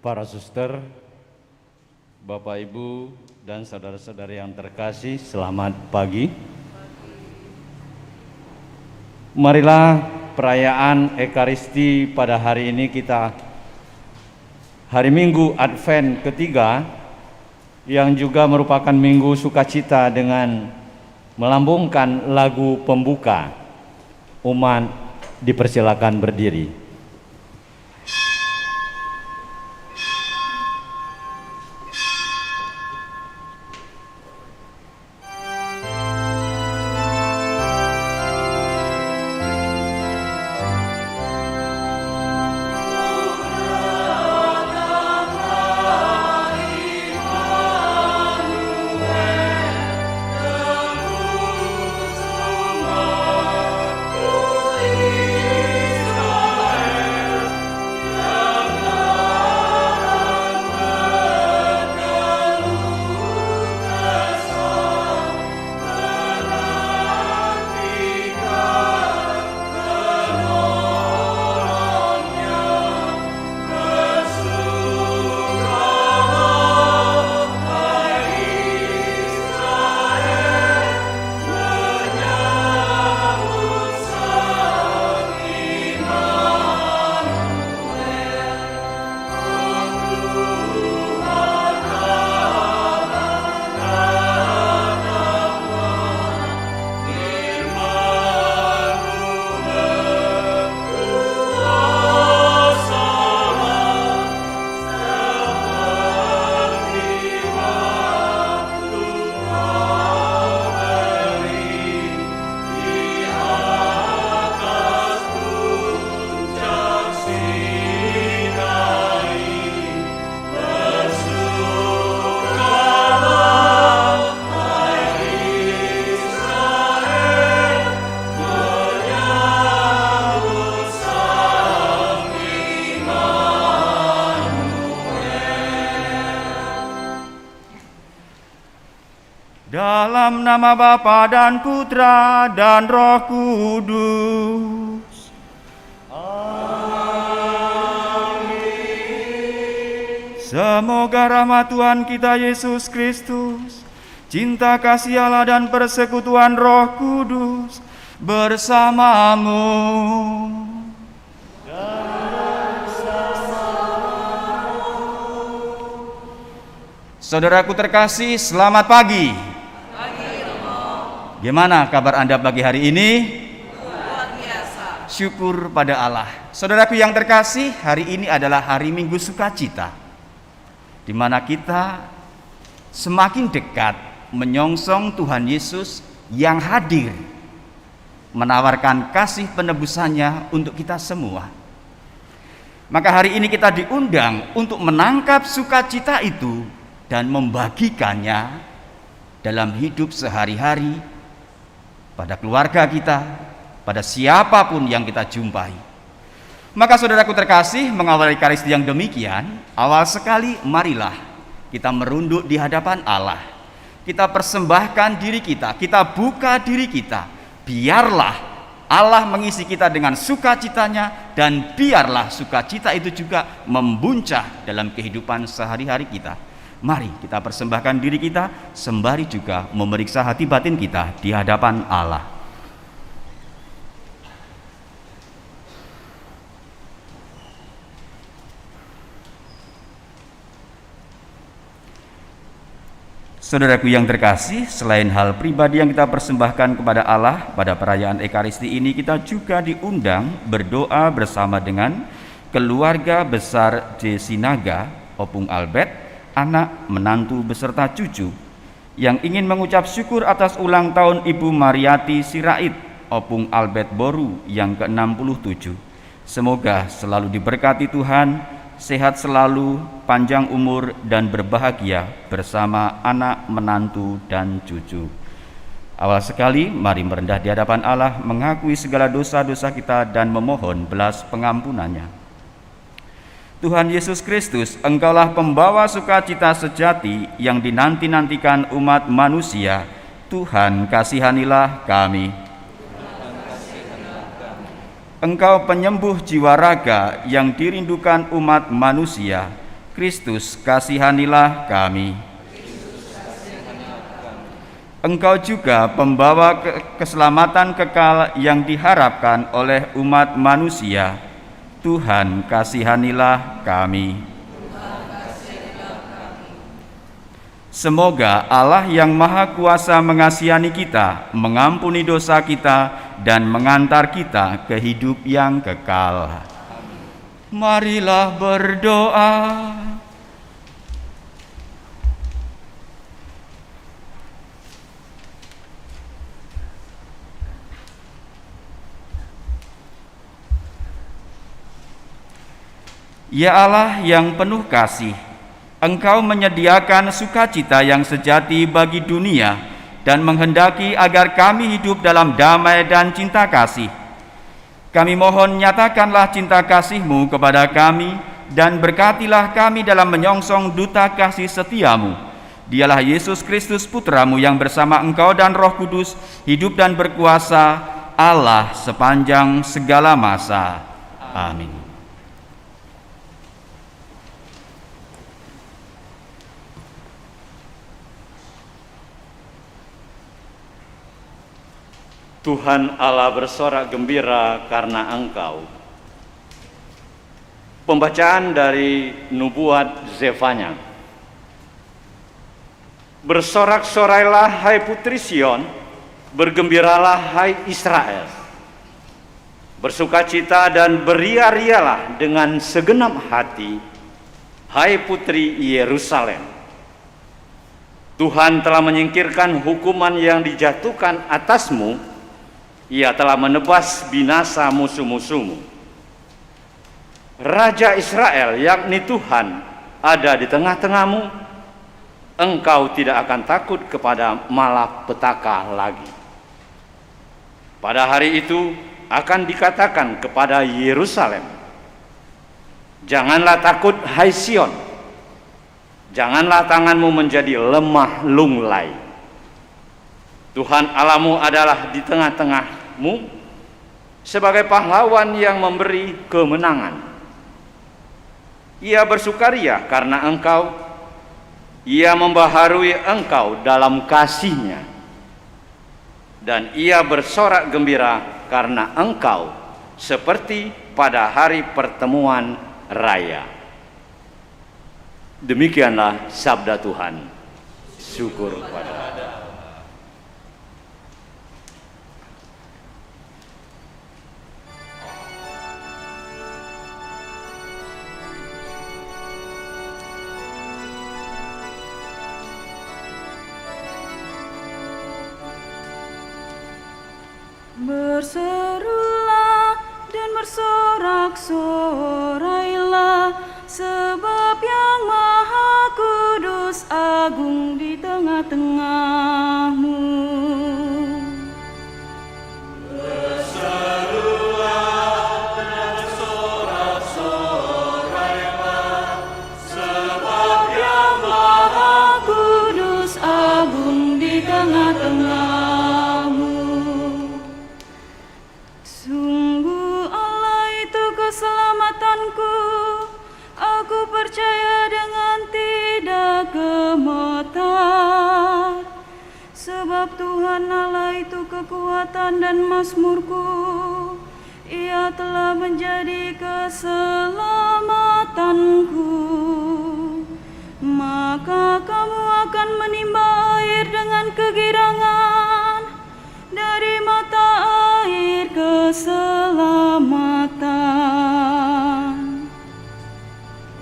Para suster, Bapak Ibu dan saudara-saudari yang terkasih, selamat pagi. Marilah perayaan Ekaristi pada hari ini kita hari Minggu Advent ketiga, yang juga merupakan Minggu Sukacita, dengan melambungkan lagu pembuka. Umat dipersilakan berdiri. Dalam nama Bapa dan Putra dan Roh Kudus. Amin. Semoga rahmat Tuhan kita Yesus Kristus, cinta kasih Allah dan persekutuan Roh Kudus bersamamu. Saudaraku terkasih, selamat pagi. Gimana kabar Anda pagi hari ini? Luar biasa. Syukur pada Allah. Saudaraku yang terkasih, hari ini adalah hari Minggu Sukacita, di mana kita semakin dekat menyongsong Tuhan Yesus yang hadir, menawarkan kasih penebusannya untuk kita semua. Maka hari ini kita diundang untuk menangkap sukacita itu dan membagikannya dalam hidup sehari-hari, pada keluarga kita, pada siapapun yang kita jumpai. Maka saudaraku terkasih, mengawali Ekaristi yang demikian, awal sekali marilah kita merunduk di hadapan Allah. Kita persembahkan diri kita, kita buka diri kita. Biarlah Allah mengisi kita dengan sukacitanya, dan biarlah sukacita itu juga membuncah dalam kehidupan sehari-hari kita. Mari kita persembahkan diri kita, sembari juga memeriksa hati batin kita di hadapan Allah. Saudaraku yang terkasih, selain hal pribadi yang kita persembahkan kepada Allah pada perayaan Ekaristi ini, kita juga diundang berdoa bersama dengan keluarga besar di Sinaga, Opung Albert, anak, menantu beserta cucu, yang ingin mengucap syukur atas ulang tahun Ibu Mariati Sirait, Opung Albert Boru yang ke-67. Semoga selalu diberkati Tuhan, sehat selalu, panjang umur, dan berbahagia bersama anak, menantu, dan cucu. Awal sekali, mari merendah di hadapan Allah, mengakui segala dosa-dosa kita dan memohon belas pengampunannya. Tuhan Yesus Kristus, Engkaulah pembawa sukacita sejati yang dinanti-nantikan umat manusia. Tuhan, kasihanilah kami. Engkau penyembuh jiwa raga yang dirindukan umat manusia. Kristus, kasihanilah kami. Engkau juga pembawa keselamatan kekal yang diharapkan oleh umat manusia. Tuhan, kasihanilah kami. Semoga Allah yang Maha Kuasa mengasihani kita, mengampuni dosa kita, dan mengantar kita ke hidup yang kekal. Marilah berdoa. Ya Allah yang penuh kasih, Engkau menyediakan sukacita yang sejati bagi dunia dan menghendaki agar kami hidup dalam damai dan cinta kasih. Kami mohon nyatakanlah cinta kasih-Mu kepada kami dan berkatilah kami dalam menyongsong duta kasih setiamu. Dialah Yesus Kristus Putra-Mu yang bersama Engkau dan Roh Kudus hidup dan berkuasa Allah sepanjang segala masa. Amin. Tuhan Allah bersorak gembira karena Engkau. Pembacaan dari nubuat Zefanya. Bersorak-sorailah hai putri Sion, bergembiralah hai Israel. Bersukacita dan beria-rialah dengan segenap hati, hai putri Yerusalem. Tuhan telah menyingkirkan hukuman yang dijatuhkan atasmu. Ia telah menebas binasa musuh-musuhmu. Raja Israel, yakni Tuhan, ada di tengah-tengahmu. Engkau tidak akan takut kepada malapetaka lagi. Pada hari itu akan dikatakan kepada Yerusalem, janganlah takut hai Sion, janganlah tanganmu menjadi lemah lunglai. Tuhan Allahmu adalah di tengah-tengahmu sebagai pahlawan yang memberi kemenangan. Ia bersukaria karena engkau, ia membaharui engkau dalam kasih-Nya, dan ia bersorak gembira karena engkau seperti pada hari pertemuan raya. Demikianlah sabda Tuhan. Syukur kepada Allah. Berserulah dan bersorak-sorailah, sebab yang Maha Kudus agung di tengah-tengahmu. Berserulah dan bersorak-sorailah, sebab yang Maha Kudus agung di tengah-tengahmu. Sungguh Allah itu keselamatanku, aku percaya dengan tidak gemetar. Sebab Tuhan Allah itu kekuatan dan mazmurku, Ia telah menjadi keselamatanku. Maka kamu akan menimba air dengan kegirangan dari mata air keselamatan.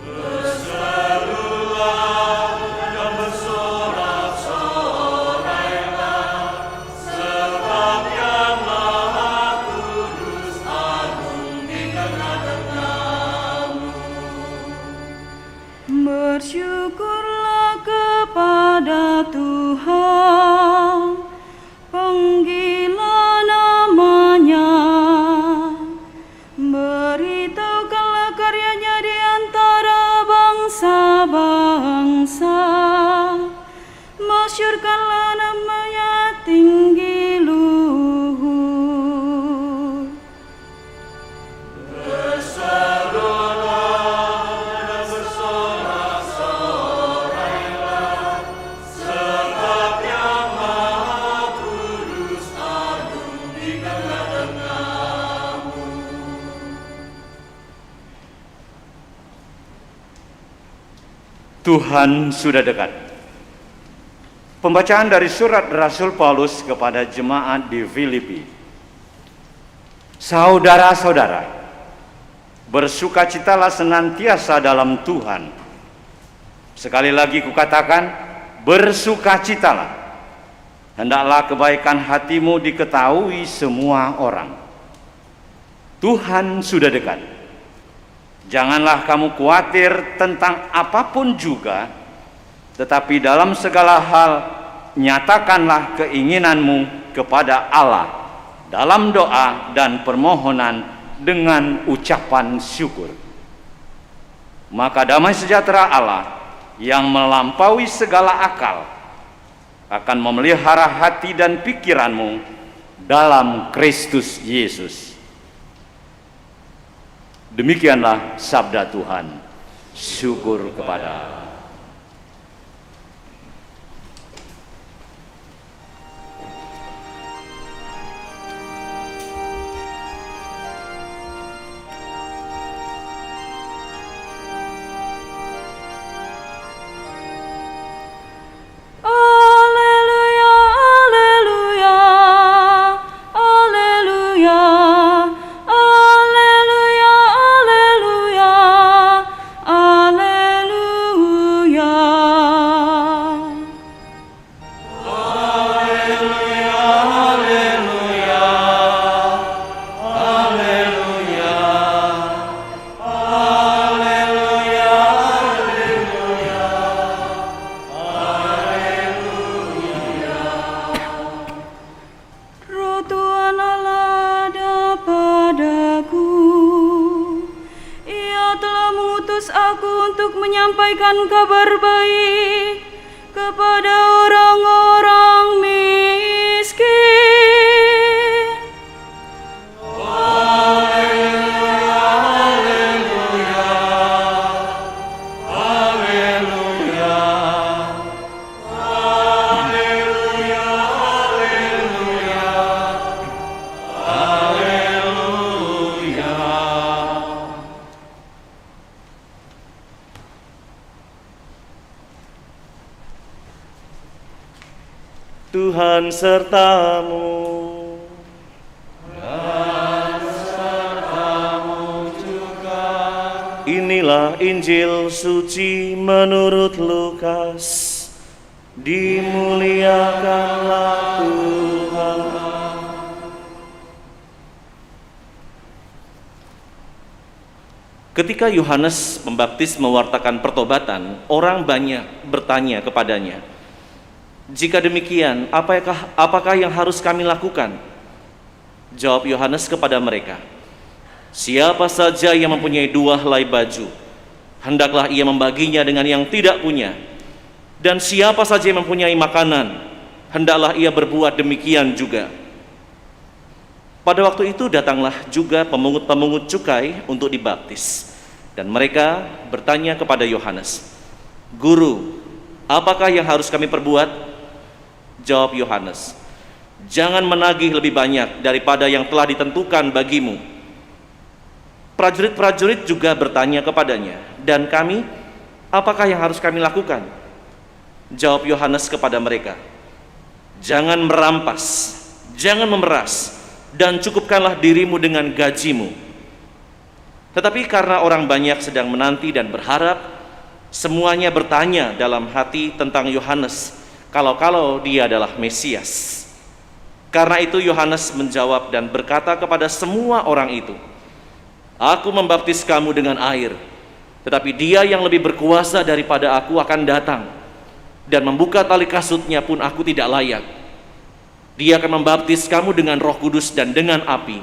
Berserulah dan bersorak-sorailah, sebab yang Maha Kudus agung di tengah-tengahmu. Bersyukurlah kepada Tuhan, panggillah nama-Nya, beritahukanlah karya-Nya di antara bangsa-bangsa, masyurkanlah nama-Nya tinggi luhur. Berserulah dan bersorak-sorailah, Tuhan sudah dekat. Pembacaan dari surat Rasul Paulus kepada jemaat di Filipi. Saudara-saudara, bersukacitalah senantiasa dalam Tuhan. Sekali lagi kukatakan, bersukacitalah. Hendaklah kebaikan hatimu diketahui semua orang. Tuhan sudah dekat. Janganlah kamu khawatir tentang apapun juga, tetapi dalam segala hal nyatakanlah keinginanmu kepada Allah dalam doa dan permohonan dengan ucapan syukur. Maka damai sejahtera Allah yang melampaui segala akal akan memelihara hati dan pikiranmu dalam Kristus Yesus. Demikianlah sabda Tuhan. Syukur kepada Allah. Menyampaikan kabar baik kepada orang-orang miskin. Haleluya, haleluya, haleluya, haleluya, haleluya, haleluya. Tuhan sertamu, dan sertamu juga. Inilah Injil suci menurut Lukas. Dimuliakanlah Tuhan. Ketika Yohanes Pembaptis mewartakan pertobatan, orang banyak bertanya kepadanya, "Jika demikian, apakah yang harus kami lakukan?" Jawab Yohanes kepada mereka, "Siapa saja yang mempunyai 2 helai baju, hendaklah ia membaginya dengan yang tidak punya. Dan siapa saja yang mempunyai makanan, hendaklah ia berbuat demikian juga." Pada waktu itu datanglah juga pemungut-pemungut cukai untuk dibaptis. Dan mereka bertanya kepada Yohanes, "Guru, apakah yang harus kami perbuat?" Jawab Yohanes, "Jangan menagih lebih banyak daripada yang telah ditentukan bagimu." Prajurit-prajurit juga bertanya kepadanya, "Dan kami, apakah yang harus kami lakukan?" Jawab Yohanes kepada mereka, "Jangan merampas, jangan memeras, dan cukupkanlah dirimu dengan gajimu." Tetapi karena orang banyak sedang menanti dan berharap, semuanya bertanya dalam hati tentang Yohanes, kalau dia adalah Mesias. Karena itu Yohanes menjawab dan berkata kepada semua orang itu, "Aku membaptis kamu dengan air, tetapi Dia yang lebih berkuasa daripada aku akan datang, dan membuka tali kasutnya pun aku tidak layak. Dia akan membaptis kamu dengan Roh Kudus dan dengan api.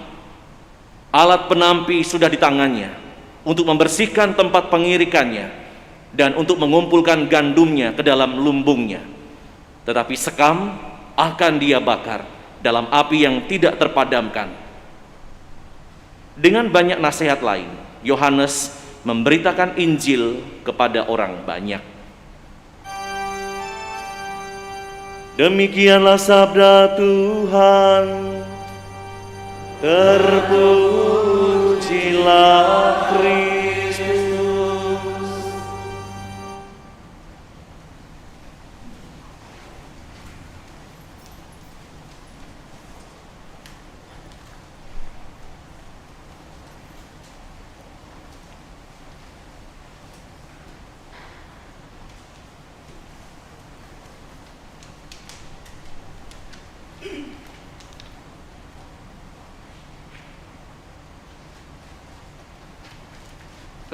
Alat penampi sudah di tangannya untuk membersihkan tempat pengirikannya dan untuk mengumpulkan gandumnya ke dalam lumbungnya. Tetapi sekam akan dia bakar dalam api yang tidak terpadamkan." Dengan banyak nasihat lain, Yohanes memberitakan Injil kepada orang banyak. Demikianlah sabda Tuhan. Terpujilah Kristus.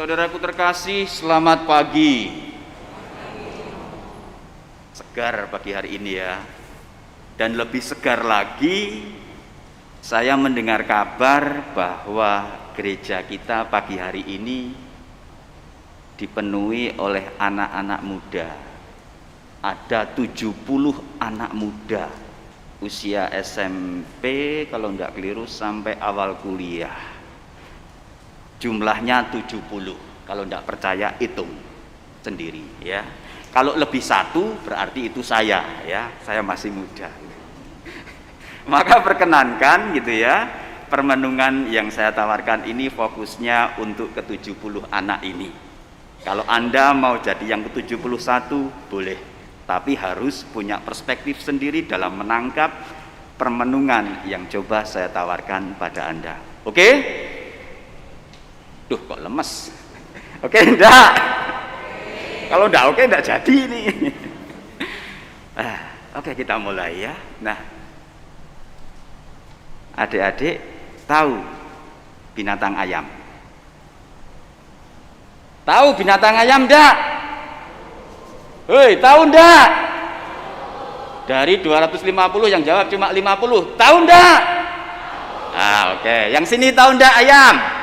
Saudaraku terkasih, selamat pagi. Segar pagi hari ini ya. Dan lebih segar lagi, saya mendengar kabar bahwa gereja kita pagi hari ini dipenuhi oleh anak-anak muda. Ada 70 anak muda usia SMP kalau tidak keliru sampai awal kuliah. Jumlahnya 70, kalau tidak percaya hitung sendiri ya. Kalau lebih satu berarti itu saya ya, saya masih muda. Maka perkenankan gitu ya, permenungan yang saya tawarkan ini fokusnya untuk ke-70 anak ini. Kalau Anda mau jadi yang ke-71 boleh, tapi harus punya perspektif sendiri dalam menangkap permenungan yang coba saya tawarkan pada Anda. Oke? Duh kok lemes. Oke enggak? Kalau enggak oke enggak jadi ini. Oke kita mulai ya. Nah, adik-adik tahu binatang ayam? Tahu binatang ayam enggak? Hei, tahu enggak? Dari 250 yang jawab cuma 50. Tahu enggak? Oke. Yang sini tahu enggak ayam?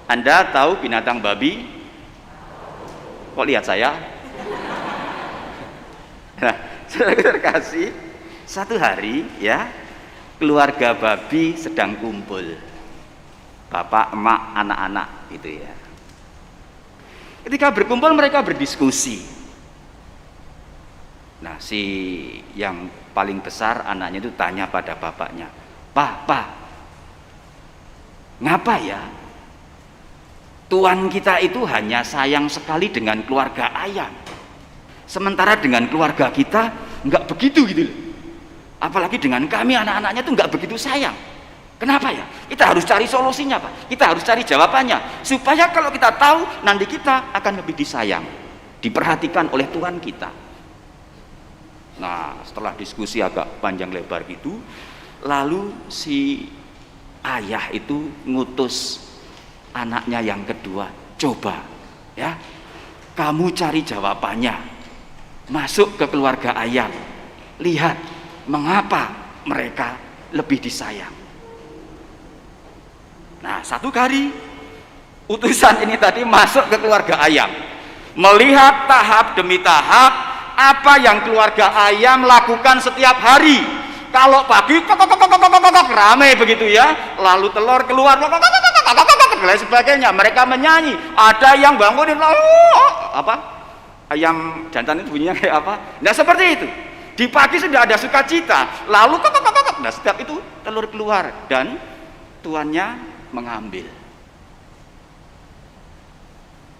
Anda tahu binatang babi? Kok lihat saya? Nah, saudara terkasih, satu hari ya, keluarga babi sedang kumpul. Bapak, emak, anak-anak gitu ya. Ketika berkumpul mereka berdiskusi. Nah, si yang paling besar anaknya itu tanya pada bapaknya, Pak, ngapa ya Tuhan kita itu hanya sayang sekali dengan keluarga ayam, sementara dengan keluarga kita nggak begitu gitu loh. Apalagi dengan kami anak-anaknya itu nggak begitu sayang. Kenapa ya? Kita harus cari solusinya Pak. Kita harus cari jawabannya supaya kalau kita tahu nanti kita akan lebih disayang, diperhatikan oleh Tuhan kita. Nah, setelah diskusi agak panjang lebar gitu, lalu si ayah itu ngutus anaknya yang kedua, coba ya, kamu cari jawabannya, masuk ke keluarga ayam, lihat mengapa mereka lebih disayang. Nah, satu kali utusan ini tadi masuk ke keluarga ayam, melihat tahap demi tahap apa yang keluarga ayam lakukan setiap hari. Kalau pagi ramai begitu ya, lalu telur keluar dan sebagainya, mereka menyanyi, ada yang bangunin ayam jantan itu bunyinya kayak apa. Nah seperti itu, di pagi sudah ada sukacita, lalu nah setiap itu telur keluar dan tuannya mengambil.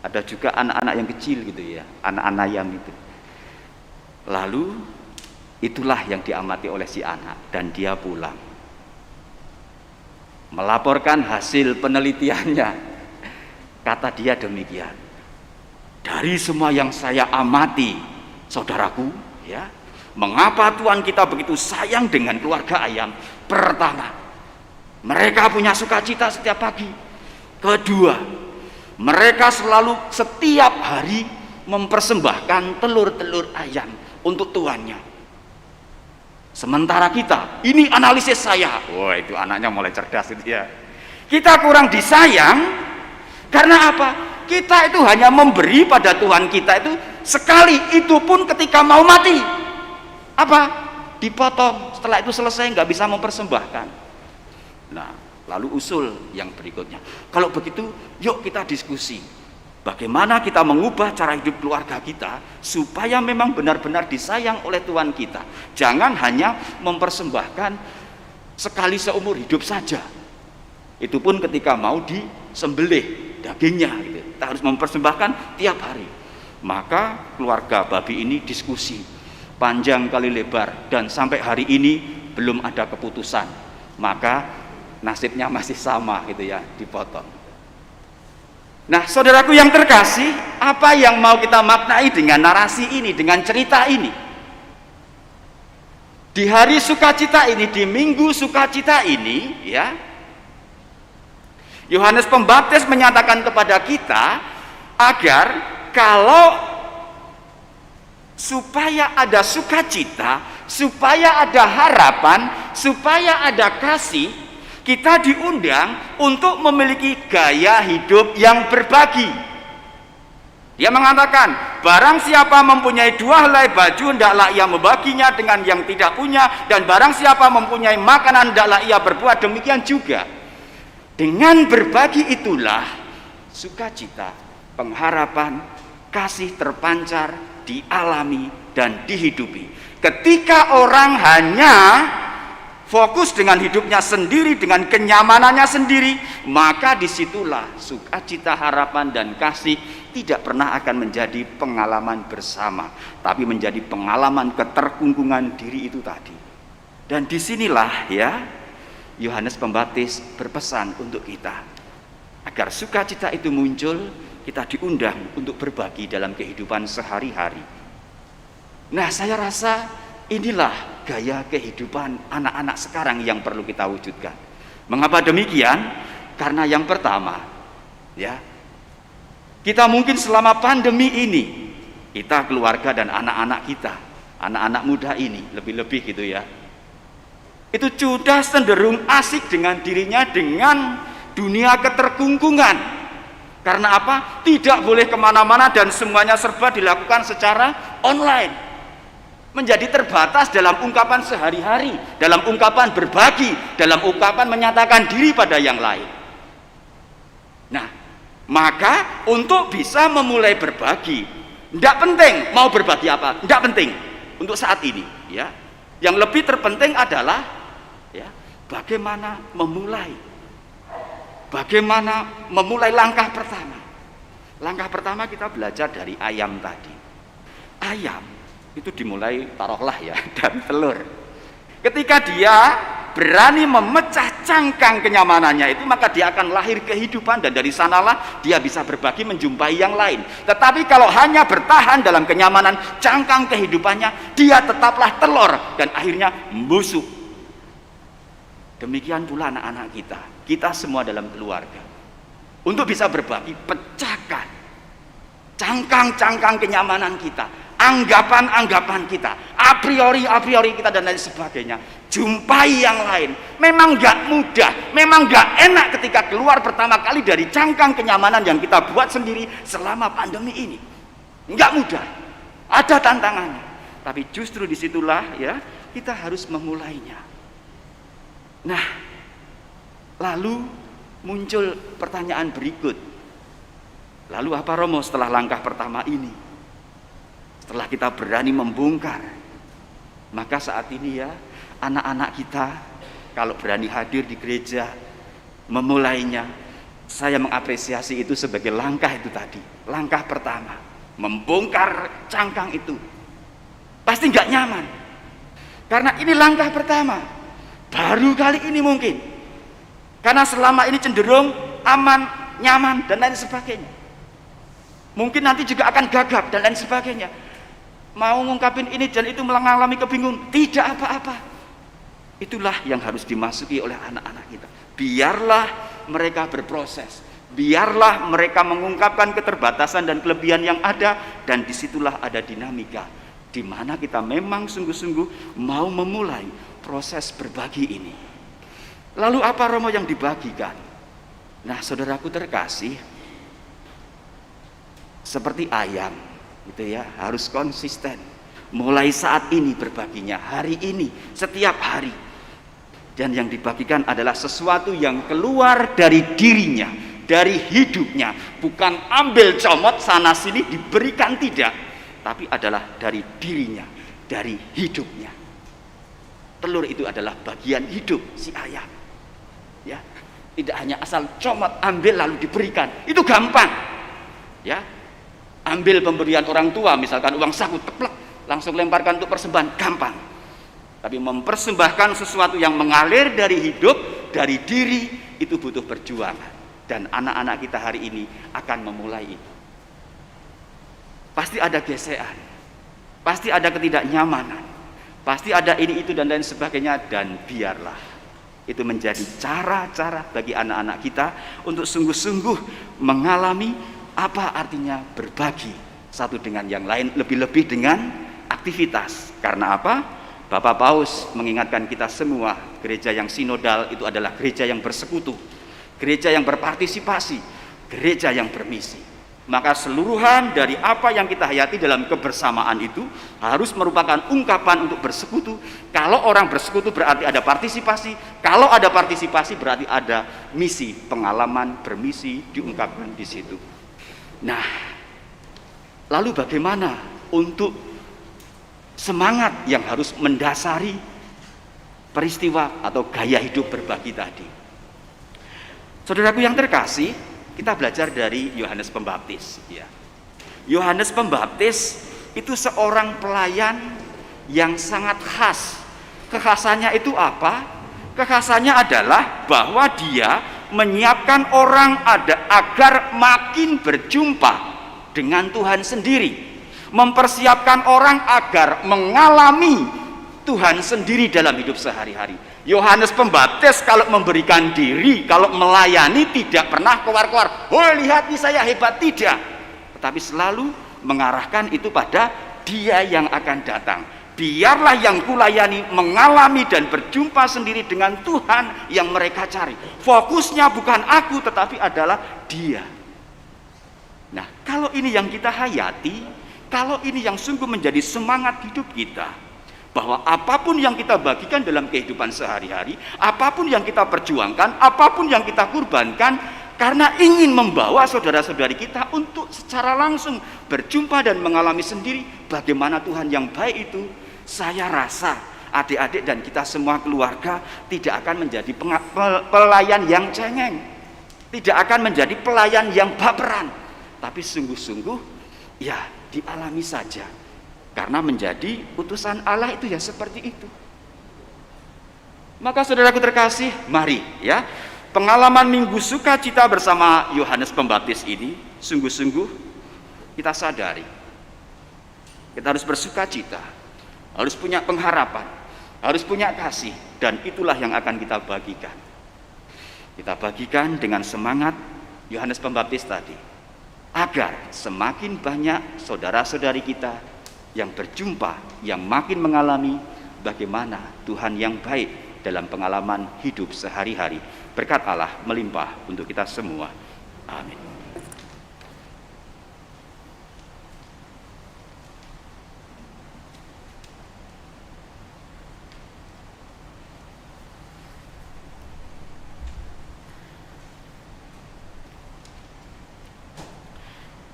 Ada juga anak-anak yang kecil gitu ya, anak-anak ayam itu. Lalu itulah yang diamati oleh si anak, dan dia pulang melaporkan hasil penelitiannya. Kata dia demikian, dari semua yang saya amati saudaraku ya, mengapa Tuhan kita begitu sayang dengan keluarga ayam? Pertama, mereka punya sukacita setiap pagi. Kedua, mereka selalu setiap hari mempersembahkan telur-telur ayam untuk tuannya. Sementara kita, ini analisis saya. Wah, itu anaknya mulai cerdas itu ya. Kita kurang disayang karena apa? Kita itu hanya memberi pada Tuhan kita itu sekali, itu pun ketika mau mati. Apa? Dipotong. Setelah itu selesai, nggak bisa mempersembahkan. Nah, lalu usul yang berikutnya. Kalau begitu, yuk kita diskusi. Bagaimana kita mengubah cara hidup keluarga kita supaya memang benar-benar disayang oleh Tuhan kita. Jangan hanya mempersembahkan sekali seumur hidup saja. Itu pun ketika mau disembelih dagingnya gitu. Kita harus mempersembahkan tiap hari. Maka keluarga babi ini diskusi panjang kali lebar dan sampai hari ini belum ada keputusan. Maka nasibnya masih sama gitu ya, dipotong. Nah, saudaraku yang terkasih, apa yang mau kita maknai dengan narasi ini, dengan cerita ini? Di hari sukacita ini, di minggu sukacita ini, ya, Yohanes Pembaptis menyatakan kepada kita agar kalau supaya ada sukacita, supaya ada harapan, supaya ada kasih, kita diundang untuk memiliki gaya hidup yang berbagi. Dia mengatakan, barang siapa mempunyai 2 helai baju, hendaklah ia membaginya dengan yang tidak punya, dan barang siapa mempunyai makanan, hendaklah ia berbuat demikian juga. Dengan berbagi itulah sukacita, pengharapan, kasih terpancar, dialami dan dihidupi. Ketika orang hanya fokus dengan hidupnya sendiri, dengan kenyamanannya sendiri, maka disitulah sukacita, harapan dan kasih tidak pernah akan menjadi pengalaman bersama, tapi menjadi pengalaman keterkungkungan diri itu tadi. Dan disinilah ya Yohanes Pembaptis berpesan untuk kita, agar sukacita itu muncul, kita diundang untuk berbagi dalam kehidupan sehari-hari. Nah, saya rasa inilah gaya kehidupan anak-anak sekarang yang perlu kita wujudkan. Mengapa demikian? Karena yang pertama, ya, kita mungkin selama pandemi ini, kita keluarga dan anak-anak kita, anak-anak muda ini lebih-lebih gitu ya, itu sudah cenderung asik dengan dirinya, dengan dunia keterkungkungan. Karena apa? Tidak boleh kemana-mana dan semuanya serba dilakukan secara online. Menjadi terbatas dalam ungkapan sehari-hari, dalam ungkapan berbagi, dalam ungkapan menyatakan diri pada yang lain. Nah, maka untuk bisa memulai berbagi, tidak penting mau berbagi apa, tidak penting untuk saat ini. Ya, yang lebih terpenting adalah ya, bagaimana memulai langkah pertama. Langkah pertama kita belajar dari ayam tadi. Ayam itu dimulai taruhlah ya dari telur. Ketika dia berani memecah cangkang kenyamanannya itu, maka dia akan lahir kehidupan, dan dari sanalah dia bisa berbagi, menjumpai yang lain. Tetapi kalau hanya bertahan dalam kenyamanan cangkang kehidupannya, dia tetaplah telur dan akhirnya membusuk. Demikian pula anak-anak kita semua dalam keluarga. Untuk bisa berbagi, pecahkan cangkang-cangkang kenyamanan kita, anggapan-anggapan kita, a priori kita dan lain sebagainya. Jumpai yang lain. Memang gak mudah, memang gak enak ketika keluar pertama kali dari cangkang kenyamanan yang kita buat sendiri selama pandemi ini. Gak mudah, ada tantangannya. Tapi justru disitulah ya kita harus memulainya. Nah, lalu muncul pertanyaan berikut. Lalu apa Romo setelah langkah pertama ini? Setelah kita berani membongkar, maka saat ini ya anak-anak kita kalau berani hadir di gereja memulainya, saya mengapresiasi itu sebagai langkah itu tadi. Langkah pertama, membongkar cangkang itu. Pasti nggak nyaman, karena ini langkah pertama. Baru kali ini mungkin, karena selama ini cenderung aman, nyaman dan lain sebagainya. Mungkin nanti juga akan gagap dan lain sebagainya. Mau ngungkapin ini dan itu mengalami kebingungan, tidak apa-apa. Itulah yang harus dimasuki oleh anak-anak kita. Biarlah mereka berproses, biarlah mereka mengungkapkan keterbatasan dan kelebihan yang ada, dan disitulah ada dinamika di mana kita memang sungguh-sungguh mau memulai proses berbagi ini. Lalu apa Romo yang dibagikan? Nah, saudaraku terkasih, seperti ayam gitu ya, harus konsisten. Mulai saat ini berbaginya, hari ini, setiap hari. Dan yang dibagikan adalah sesuatu yang keluar dari dirinya, dari hidupnya. Bukan ambil comot sana sini diberikan, tidak, tapi adalah dari dirinya, dari hidupnya. Telur itu adalah bagian hidup si ayam. Ya, tidak hanya asal comot, ambil lalu diberikan. Itu gampang. Ya, ambil pemberian orang tua, misalkan uang saku, teplek, langsung lemparkan untuk persembahan, gampang. Tapi mempersembahkan sesuatu yang mengalir dari hidup, dari diri, itu butuh perjuangan. Dan anak-anak kita hari ini akan memulai itu. Pasti ada gesekan, pasti ada ketidaknyamanan, pasti ada ini itu dan lain sebagainya. Dan biarlah itu menjadi cara-cara bagi anak-anak kita untuk sungguh-sungguh mengalami apa artinya berbagi satu dengan yang lain, lebih-lebih dengan aktivitas. Karena apa? Bapak Paus mengingatkan kita semua, gereja yang sinodal itu adalah gereja yang bersekutu, gereja yang berpartisipasi, gereja yang bermisi. Maka seluruhan dari apa yang kita hayati dalam kebersamaan itu harus merupakan ungkapan untuk bersekutu. Kalau orang bersekutu berarti ada partisipasi, kalau ada partisipasi berarti ada misi, pengalaman bermisi diungkapkan di situ. Nah, lalu bagaimana untuk semangat yang harus mendasari peristiwa atau gaya hidup berbagi tadi? Saudaraku yang terkasih, kita belajar dari Yohanes Pembaptis. Ya. Yohanes Pembaptis itu seorang pelayan yang sangat khas. Kekhasannya itu apa? Kekhasannya adalah bahwa dia menyiapkan orang agar makin berjumpa dengan Tuhan sendiri, mempersiapkan orang agar mengalami Tuhan sendiri dalam hidup sehari-hari. Yohanes Pembaptis kalau memberikan diri, kalau melayani tidak pernah keluar-keluar, "Oh, lihat nih saya hebat," tidak. Tetapi selalu mengarahkan itu pada dia yang akan datang. Biarlah yang kulayani mengalami dan berjumpa sendiri dengan Tuhan yang mereka cari. Fokusnya bukan aku tetapi adalah dia. Nah, kalau ini yang kita hayati, kalau ini yang sungguh menjadi semangat hidup kita, bahwa apapun yang kita bagikan dalam kehidupan sehari-hari, apapun yang kita perjuangkan, apapun yang kita kurbankan, karena ingin membawa saudara-saudari kita untuk secara langsung berjumpa dan mengalami sendiri bagaimana Tuhan yang baik itu, saya rasa adik-adik dan kita semua keluarga tidak akan menjadi pelayan yang cengeng, tidak akan menjadi pelayan yang baperan, tapi sungguh-sungguh ya dialami saja. Karena menjadi utusan Allah itu ya seperti itu. Maka saudaraku terkasih, mari ya, pengalaman Minggu Sukacita bersama Yohanes Pembaptis ini sungguh-sungguh kita sadari. Kita harus bersukacita, harus punya pengharapan, harus punya kasih, dan itulah yang akan kita bagikan. Kita bagikan dengan semangat Yohanes Pembaptis tadi, agar semakin banyak saudara-saudari kita yang berjumpa, yang makin mengalami bagaimana Tuhan yang baik dalam pengalaman hidup sehari-hari. Berkat Allah melimpah untuk kita semua. Amin.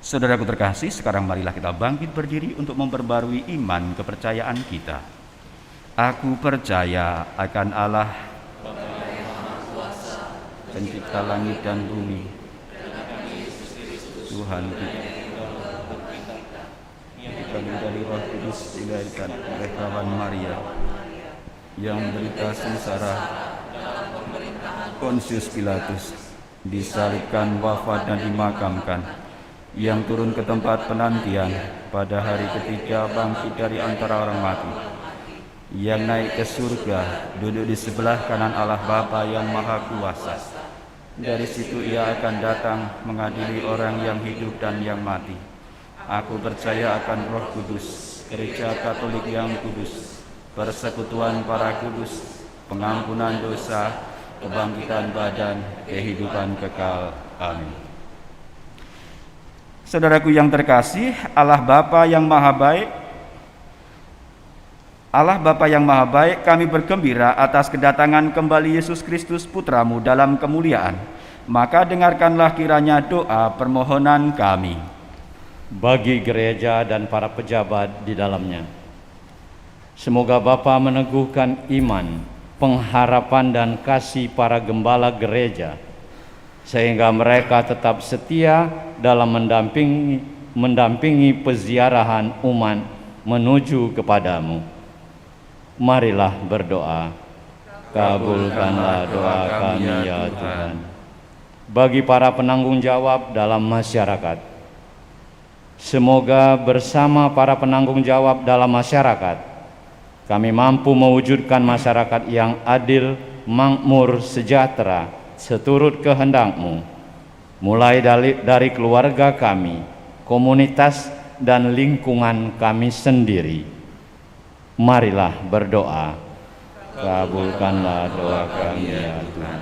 Saudaraku terkasih, sekarang marilah kita bangkit berdiri untuk memperbarui iman kepercayaan kita. Aku percaya akan Allah, Pencipta langit dan bumi, Tuhan kita, yang dari Roh Kudus dilahirkan oleh Kawan Maria, yang menderita sengsara Pontius Pilatus, disalibkan, wafat dan dimakamkan, yang turun ke tempat penantian, pada hari ketiga bangkit dari antara orang mati, yang naik ke surga, duduk di sebelah kanan Allah Bapa yang Maha Kuasa. Dari situ ia akan datang mengadili orang yang hidup dan yang mati. Aku percaya akan Roh Kudus, Gereja Katolik yang kudus, persekutuan para kudus, pengampunan dosa, kebangkitan badan, kehidupan kekal. Amin. Saudaraku yang terkasih, Allah Bapa yang Maha Baik, kami bergembira atas kedatangan kembali Yesus Kristus Putramu dalam kemuliaan. Maka dengarkanlah kiranya doa permohonan kami. Bagi gereja dan para pejabat di dalamnya, semoga Bapa meneguhkan iman, pengharapan dan kasih para gembala gereja, sehingga mereka tetap setia dalam mendampingi peziarahan umat menuju kepadamu. Marilah berdoa. Kabulkanlah doa kami ya Tuhan. Bagi para penanggung jawab dalam masyarakat, semoga bersama para penanggung jawab dalam masyarakat, kami mampu mewujudkan masyarakat yang adil, makmur, sejahtera, seturut kehendak-Mu, mulai dari keluarga kami, komunitas, dan lingkungan kami sendiri. Marilah berdoa. Kabulkanlah doa kami ya Tuhan.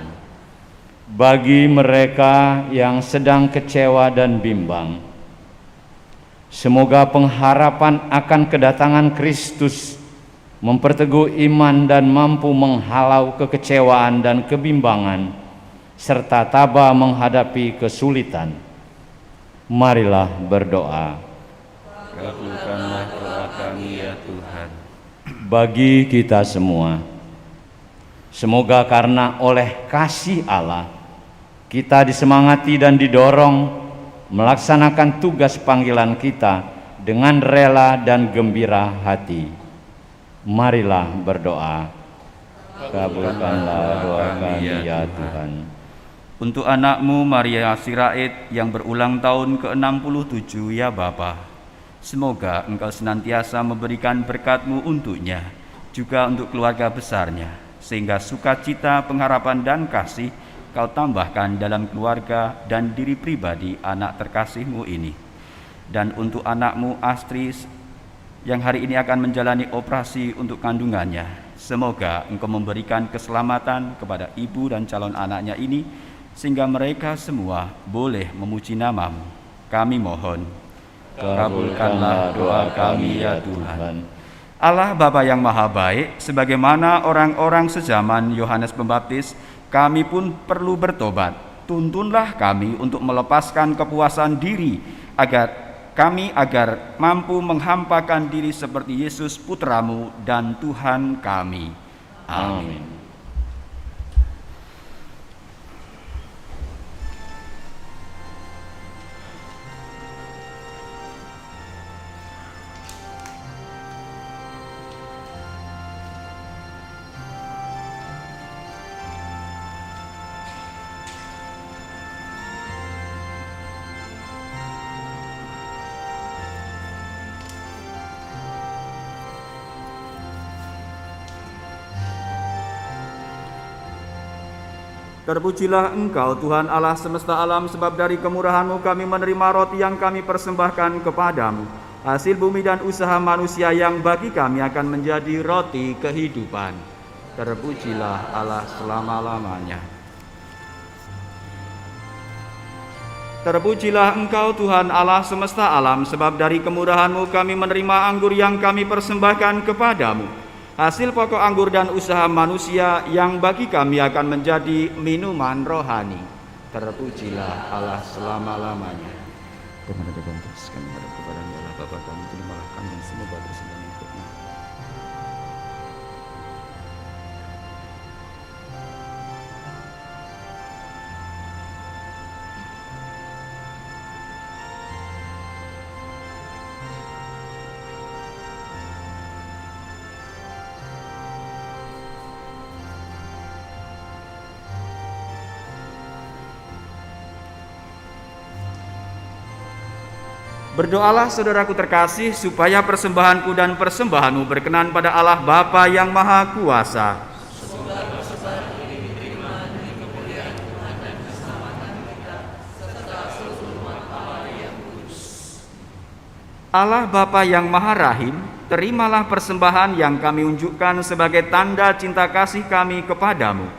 Bagi mereka yang sedang kecewa dan bimbang, semoga pengharapan akan kedatangan Kristus memperteguh iman dan mampu menghalau kekecewaan dan kebimbangan, serta tabah menghadapi kesulitan. Marilah berdoa. Kabulkanlah doa kami ya Tuhan. Bagi kita semua, semoga karena oleh kasih Allah kita disemangati dan didorong melaksanakan tugas panggilan kita dengan rela dan gembira hati. Marilah berdoa. Kabulkanlah doa kami ya Tuhan. Untuk anak-Mu Maria Sirait yang berulang tahun ke-67 ya Bapa, semoga Engkau senantiasa memberikan berkat-Mu untuknya, juga untuk keluarga besarnya, sehingga sukacita, pengharapan, dan kasih Kau tambahkan dalam keluarga dan diri pribadi anak terkasih-Mu ini. Dan untuk anak-Mu Astri yang hari ini akan menjalani operasi untuk kandungannya, semoga Engkau memberikan keselamatan kepada ibu dan calon anaknya ini, sehingga mereka semua boleh memuji nama-Mu. Kami mohon, kabulkanlah doa kami ya Tuhan. Allah Bapa yang Maha Baik, sebagaimana orang-orang sezaman Yohanes Pembaptis, kami pun perlu bertobat. Tuntunlah kami untuk melepaskan kepuasan diri agar mampu menghampakan diri seperti Yesus Putra-Mu dan Tuhan kami. Amin. Terpujilah Engkau Tuhan Allah semesta alam, sebab dari kemurahan-Mu kami menerima roti yang kami persembahkan kepadamu, hasil bumi dan usaha manusia yang bagi kami akan menjadi roti kehidupan. Terpujilah Allah selama-lamanya. Terpujilah Engkau Tuhan Allah semesta alam, sebab dari kemurahan-Mu kami menerima anggur yang kami persembahkan kepadamu, hasil pokok anggur dan usaha manusia yang bagi kami akan menjadi minuman rohani. Terpujilah Allah selama-lamanya. Dengan ada terus kami menghadap kepada-Mu Allah Bapa kami, terimalah kami dan semoga bersedia ikutnya. Berdoalah saudaraku terkasih, supaya persembahanku dan persembahanmu berkenan pada Allah Bapa yang Maha Kuasa. Allah Bapa yang Maha Rahim, terimalah persembahan yang kami unjukkan sebagai tanda cinta kasih kami kepadamu.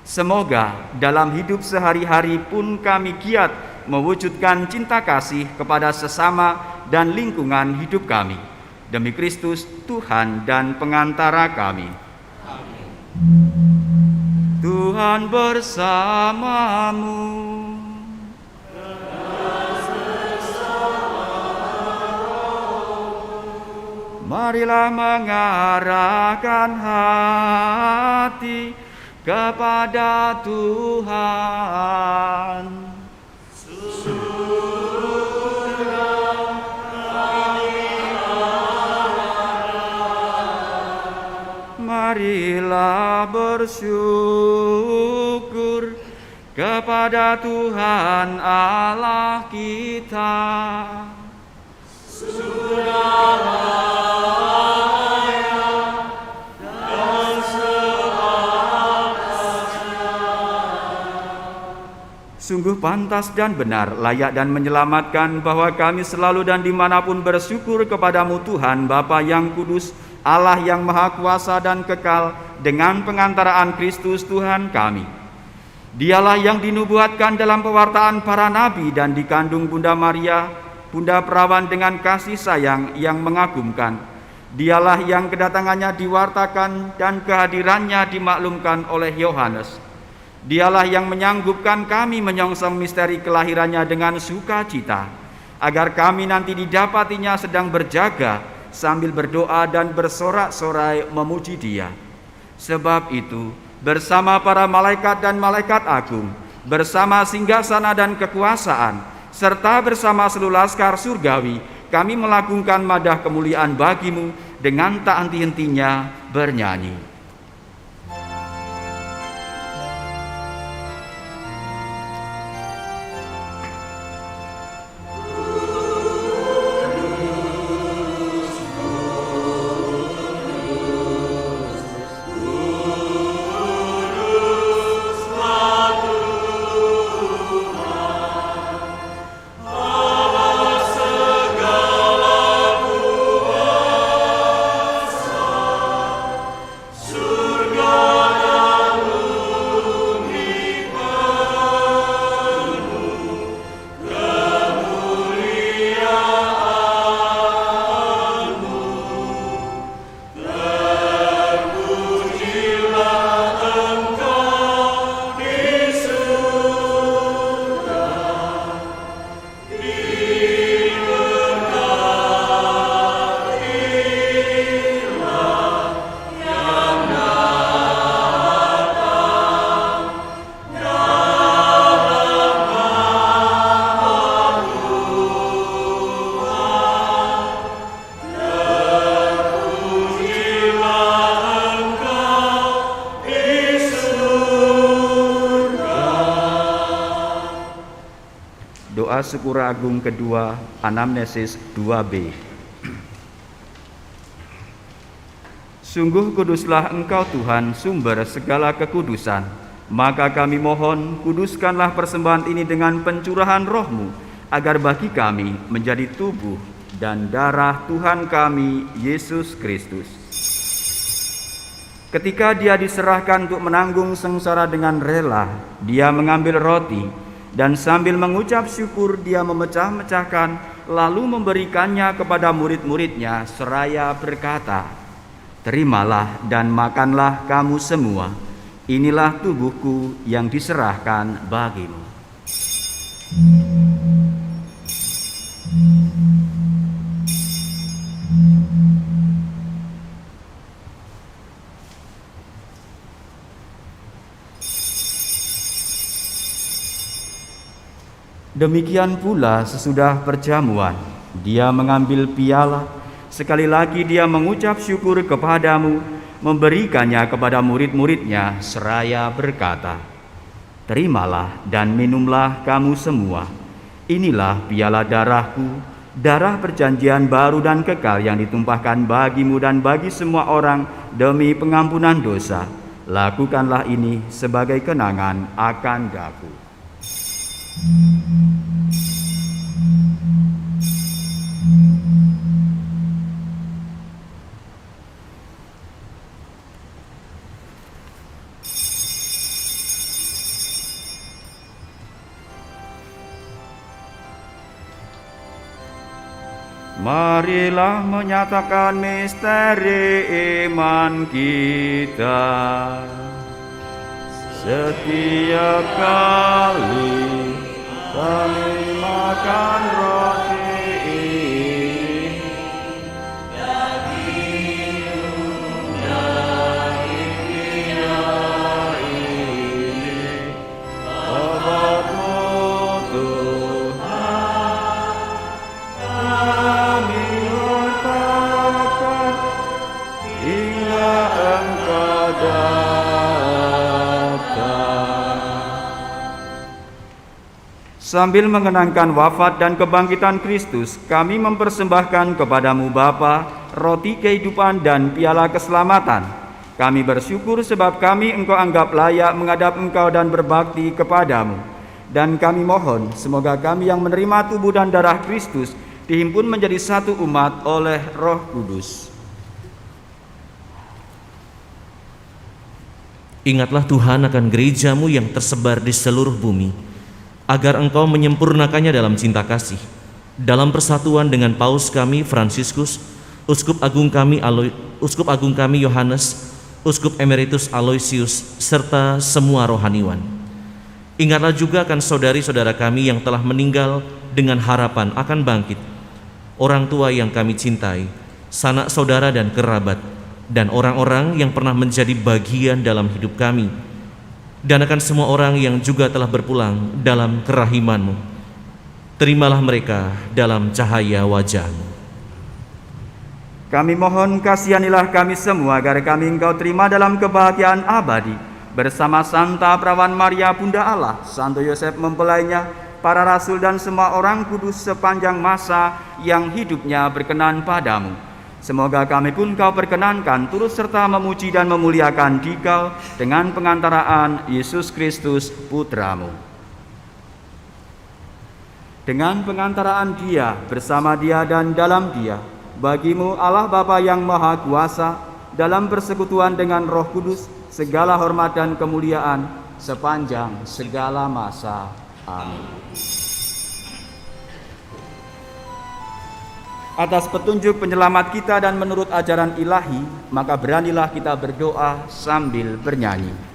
Semoga dalam hidup sehari-hari pun kami giat mewujudkan cinta kasih kepada sesama dan lingkungan hidup kami. Demi Kristus, Tuhan dan pengantara kami. Amin. Tuhan bersamamu. Marilah mengarahkan hati kepada Tuhan. Marilah bersyukur kepada Tuhan Allah kita. Sudah layak dan sepantas Sungguh pantas dan benar, layak dan menyelamatkan bahwa kami selalu dan dimanapun bersyukur kepadamu Tuhan Bapa yang kudus, Allah yang maha kuasa dan kekal, dengan pengantaraan Kristus Tuhan kami. Dialah yang dinubuatkan dalam pewartaan para nabi dan dikandung Bunda Maria, Bunda perawan dengan kasih sayang yang mengagumkan. Dialah yang kedatangannya diwartakan dan kehadirannya dimaklumkan oleh Yohanes. Dialah yang menyanggupkan kami menyongsong misteri kelahirannya dengan sukacita, agar kami nanti didapatinya sedang berjaga sambil berdoa dan bersorak-sorai memuji Dia. Sebab itu, bersama para malaikat dan malaikat agung, bersama singgasana dan kekuasaan, serta bersama seluruh laskar surgawi, kami melagungkan madah kemuliaan bagimu dengan tak henti-hentinya bernyanyi. Doa Syukur Agung kedua, Anamnesis 2B. Sungguh kuduslah Engkau Tuhan, sumber segala kekudusan. Maka kami mohon, kuduskanlah persembahan ini dengan pencurahan Roh-Mu, agar bagi kami menjadi tubuh dan darah Tuhan kami, Yesus Kristus. Ketika Dia diserahkan untuk menanggung sengsara dengan rela, Dia mengambil roti, dan sambil mengucap syukur Dia memecah-mecahkan, lalu memberikannya kepada murid-muridnya seraya berkata, "Terimalah dan makanlah kamu semua, inilah tubuhku yang diserahkan bagimu." Demikian pula sesudah perjamuan, Dia mengambil piala, sekali lagi Dia mengucap syukur kepadamu, memberikannya kepada murid-muridnya seraya berkata, "Terimalah dan minumlah kamu semua, inilah piala darahku, darah perjanjian baru dan kekal yang ditumpahkan bagimu dan bagi semua orang demi pengampunan dosa. Lakukanlah ini sebagai kenangan akan daku." Marilah menyatakan misteri iman kita. Setiap kali kami makan roti ini, obat-Mu Tuhan, kami letakkan hingga Engkau Sambil mengenangkan wafat dan kebangkitan Kristus, kami mempersembahkan kepadamu Bapa, roti kehidupan dan piala keselamatan. Kami bersyukur sebab kami Engkau anggap layak menghadap Engkau dan berbakti kepadamu. Dan kami mohon semoga kami yang menerima tubuh dan darah Kristus dihimpun menjadi satu umat oleh Roh Kudus. Ingatlah Tuhan akan gerejamu yang tersebar di seluruh bumi, agar Engkau menyempurnakannya dalam cinta kasih, dalam persatuan dengan Paus kami Fransiskus, Uskup Agung kami Yohanes, Uskup Emeritus Aloysius, serta semua rohaniwan. Ingatlah juga akan saudari-saudara kami yang telah meninggal dengan harapan akan bangkit, orang tua yang kami cintai, sanak saudara dan kerabat, dan orang-orang yang pernah menjadi bagian dalam hidup kami, dan akan semua orang yang juga telah berpulang dalam kerahiman-Mu. Terimalah mereka dalam cahaya wajah-Mu. Kami mohon kasihanilah kami semua agar kami Engkau terima dalam kebahagiaan abadi bersama Santa Perawan Maria Bunda Allah, Santo Yosef mempelainya, para rasul dan semua orang kudus sepanjang masa yang hidupnya berkenan padamu. Semoga kami pun Kau perkenankan turut serta memuji dan memuliakan Dikau dengan pengantaraan Yesus Kristus Putramu. Dengan pengantaraan Dia, bersama Dia dan dalam Dia, bagimu Allah Bapa yang Maha Kuasa, dalam persekutuan dengan Roh Kudus, segala hormat dan kemuliaan sepanjang segala masa. Amin. Atas petunjuk penyelamat kita dan menurut ajaran ilahi, maka beranilah kita berdoa sambil bernyanyi.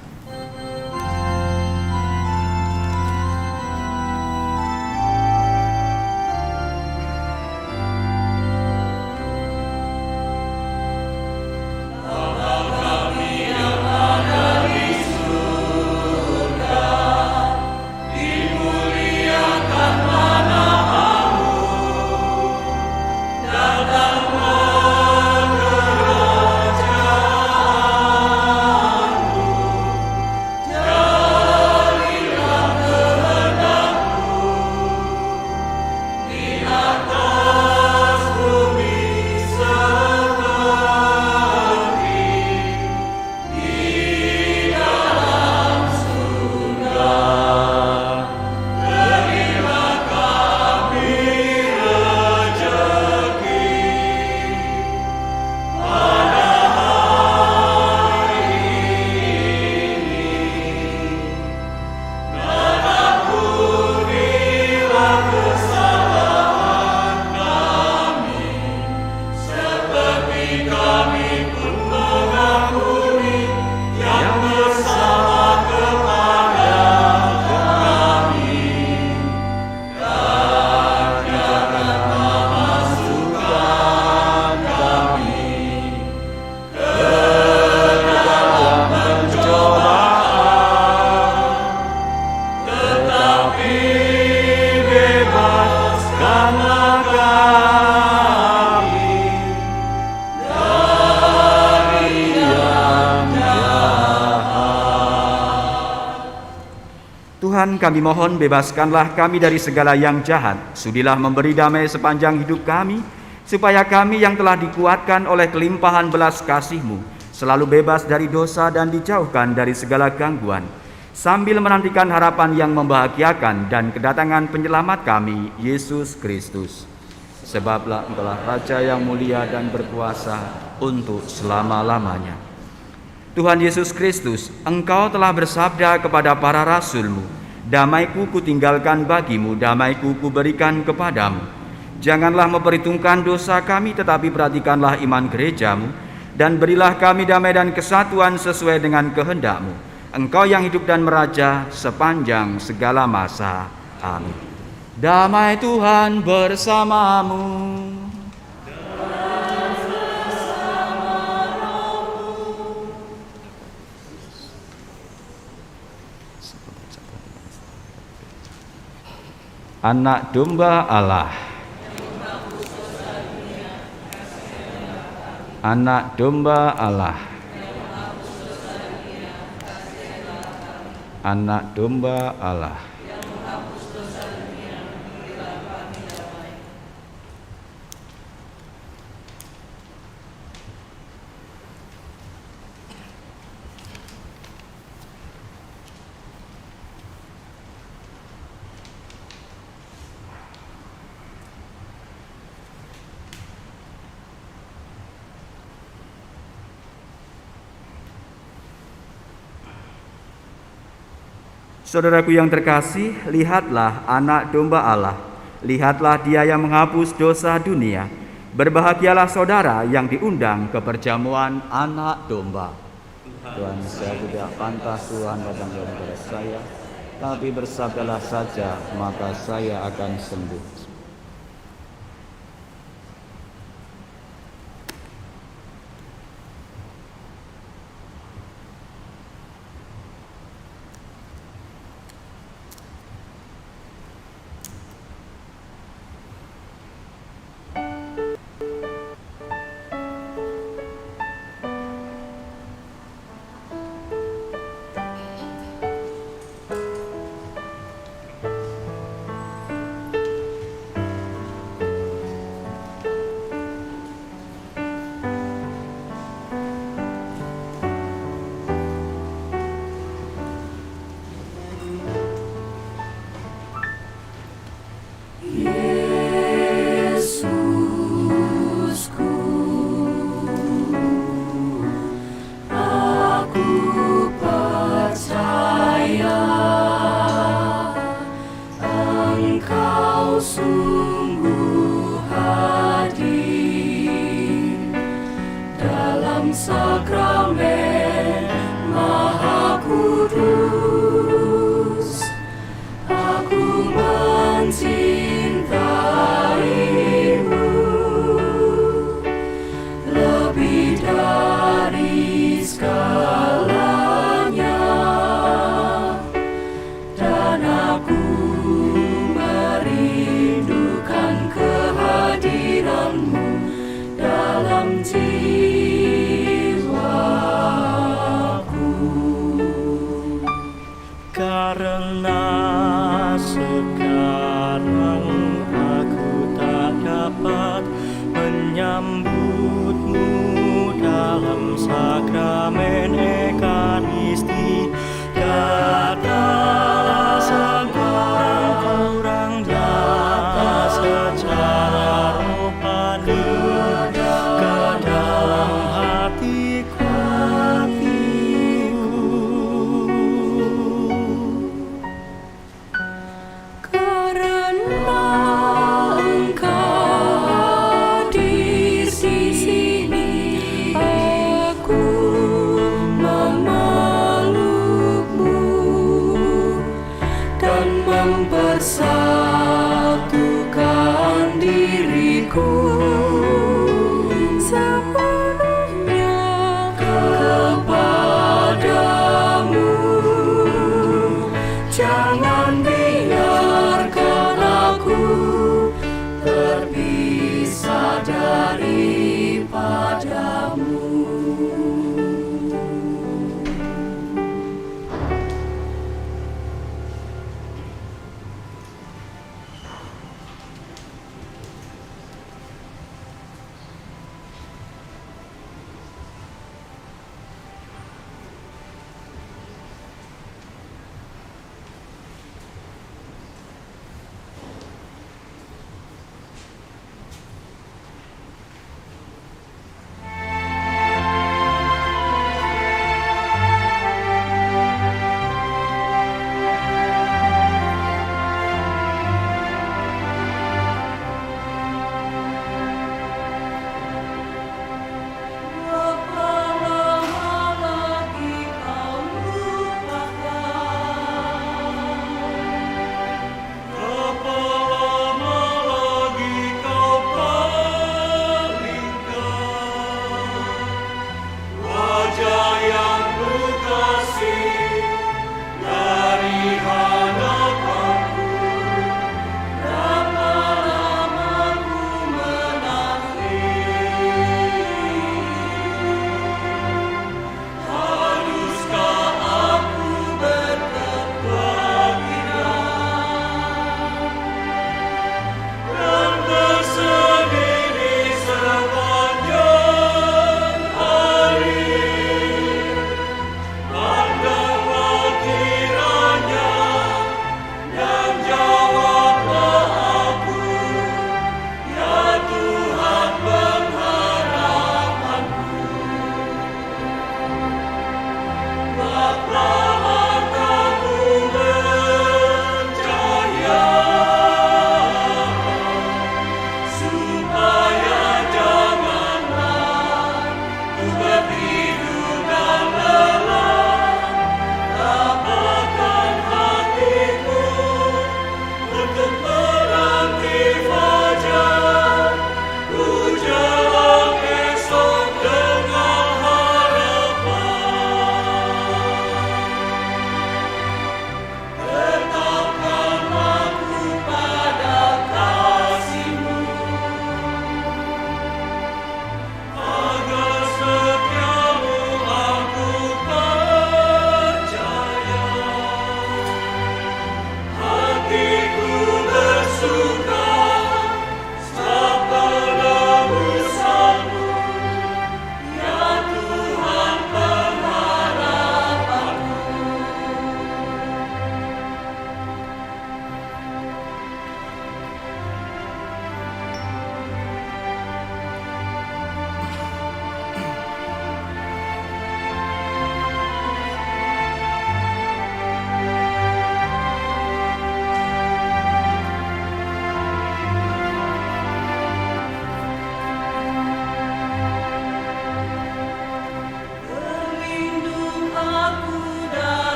Tuhan, kami mohon bebaskanlah kami dari segala yang jahat. Sudilah memberi damai sepanjang hidup kami, supaya kami yang telah dikuatkan oleh kelimpahan belas kasih-Mu selalu bebas dari dosa dan dijauhkan dari segala gangguan, sambil menantikan harapan yang membahagiakan dan kedatangan penyelamat kami, Yesus Kristus. Sebablah Engkaulah Raja yang mulia dan berkuasa untuk selama-lamanya. Tuhan Yesus Kristus, Engkau telah bersabda kepada para rasul-Mu, "Damai-Ku kutinggalkan bagimu, damai-Ku kuberikan kepadamu." Janganlah memperhitungkan dosa kami, tetapi perhatikanlah iman gereja-Mu, dan berilah kami damai dan kesatuan sesuai dengan kehendak-Mu. Engkau yang hidup dan meraja sepanjang segala masa. Amin. Damai Tuhan bersamamu. Anak domba Allah, anak domba Allah, anak domba Allah. Saudaraku yang terkasih, lihatlah anak domba Allah. Lihatlah dia yang menghapus dosa dunia. Berbahagialah saudara yang diundang ke perjamuan anak domba. Tuhan, saya tidak pantas Tuhan datang kepada saya, tapi bersabdalah saja, maka saya akan sembuh. Sakramen Maha Kudus, aku mencintaimu lebih dari segalanya, dan aku merindukan kehadiranmu dalam jiwaku. Karena sekarang aku tak dapat menyambutmu dalam sakramen Ekaristi, datanglah seorang datang secara rohani ke dalam hatiku. Mama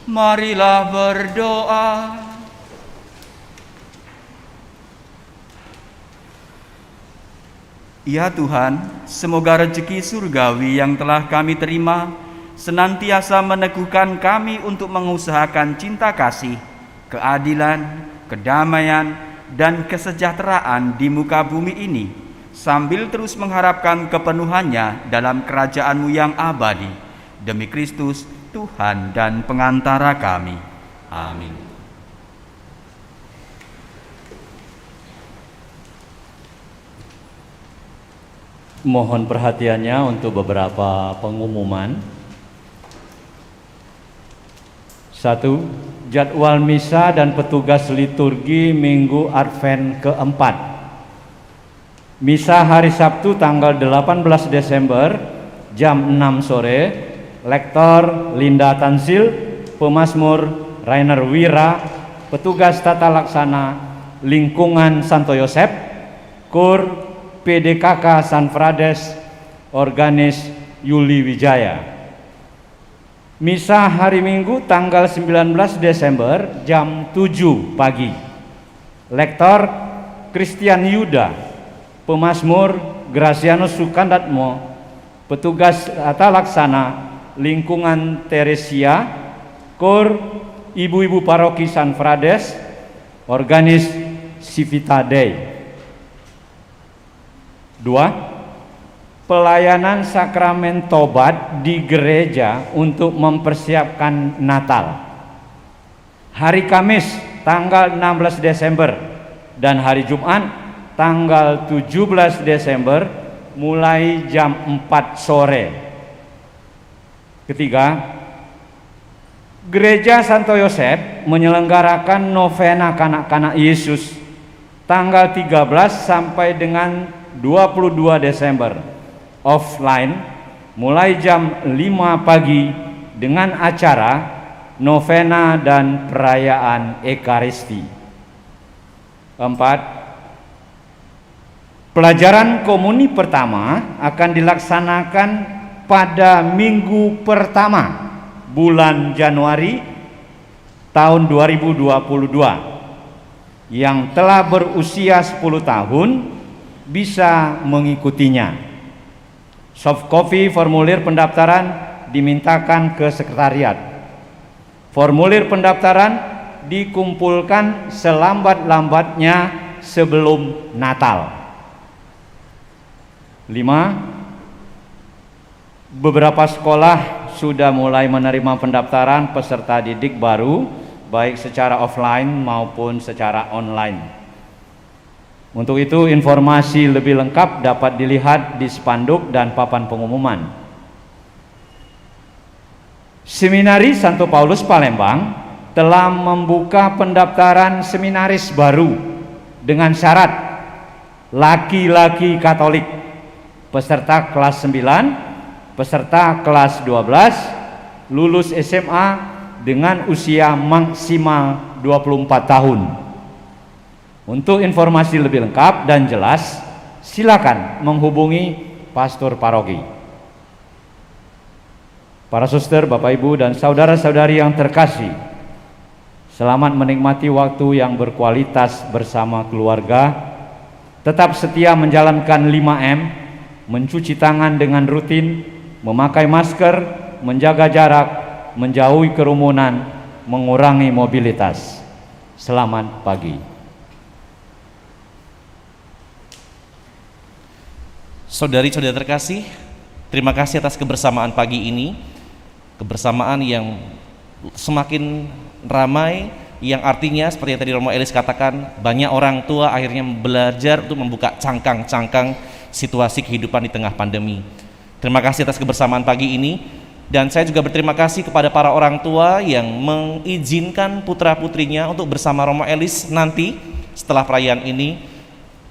Marilah berdoa. Ya Tuhan, semoga rezeki surgawi yang telah kami terima senantiasa meneguhkan kami untuk mengusahakan cinta kasih, keadilan, kedamaian, dan kesejahteraan di muka bumi ini, sambil terus mengharapkan kepenuhannya dalam kerajaan-Mu yang abadi. Demi Kristus, Tuhan dan pengantara kami. Amin. Mohon perhatiannya untuk beberapa pengumuman. 1. Jadwal misa dan petugas liturgi Minggu Advent keempat. Misa hari Sabtu tanggal 18 Desember jam 6 sore. Lektor Linda Tansil, Pemazmur Rainer Wira, petugas tata laksana lingkungan Santo Yosep, Kur PDKK San Frades, organis Yuli Wijaya. Misa hari Minggu tanggal 19 Desember jam 7 pagi. Lektor Christian Yuda, Pemazmur Gracianus Sukandatmo, petugas tata laksana lingkungan Teresia, Kur Ibu-ibu Paroki San Frades, organis Civita Dei. 2. Pelayanan sakramen tobat di gereja untuk mempersiapkan Natal. Hari Kamis tanggal 16 Desember dan hari Jumat tanggal 17 Desember mulai jam 4 sore. 3. Gereja Santo Yosep menyelenggarakan novena kanak-kanak Yesus tanggal 13 sampai dengan 22 Desember offline mulai jam 5 pagi dengan acara novena dan perayaan Ekaristi. 4. Pelajaran komuni pertama akan dilaksanakan pada minggu pertama bulan Januari tahun 2022. Yang telah berusia 10 tahun bisa mengikutinya. Soft copy formulir pendaftaran dimintakan ke sekretariat. Formulir pendaftaran dikumpulkan selambat-lambatnya sebelum Natal. 5. Beberapa sekolah sudah mulai menerima pendaftaran peserta didik baru, baik secara offline maupun secara online. Untuk itu informasi lebih lengkap dapat dilihat di spanduk dan papan pengumuman. Seminari Santo Paulus Palembang telah membuka pendaftaran seminaris baru dengan syarat laki-laki Katolik, peserta kelas 9, peserta kelas 12, lulus SMA dengan usia maksimal 24 tahun. Untuk informasi lebih lengkap dan jelas, silakan menghubungi pastor paroki. Para suster, Bapak Ibu dan saudara-saudari yang terkasih, selamat menikmati waktu yang berkualitas bersama keluarga. Tetap setia menjalankan 5M, mencuci tangan dengan rutin, memakai masker, menjaga jarak, menjauhi kerumunan, mengurangi mobilitas. Selamat pagi. Saudari-saudara terkasih, terima kasih atas kebersamaan pagi ini. Kebersamaan yang semakin ramai, yang artinya seperti yang tadi Romo Elis katakan, banyak orang tua akhirnya belajar untuk membuka cangkang-cangkang situasi kehidupan di tengah pandemi. Terima kasih atas kebersamaan pagi ini, dan saya juga berterima kasih kepada para orang tua yang mengizinkan putra-putrinya untuk bersama Romo Elis nanti setelah perayaan ini.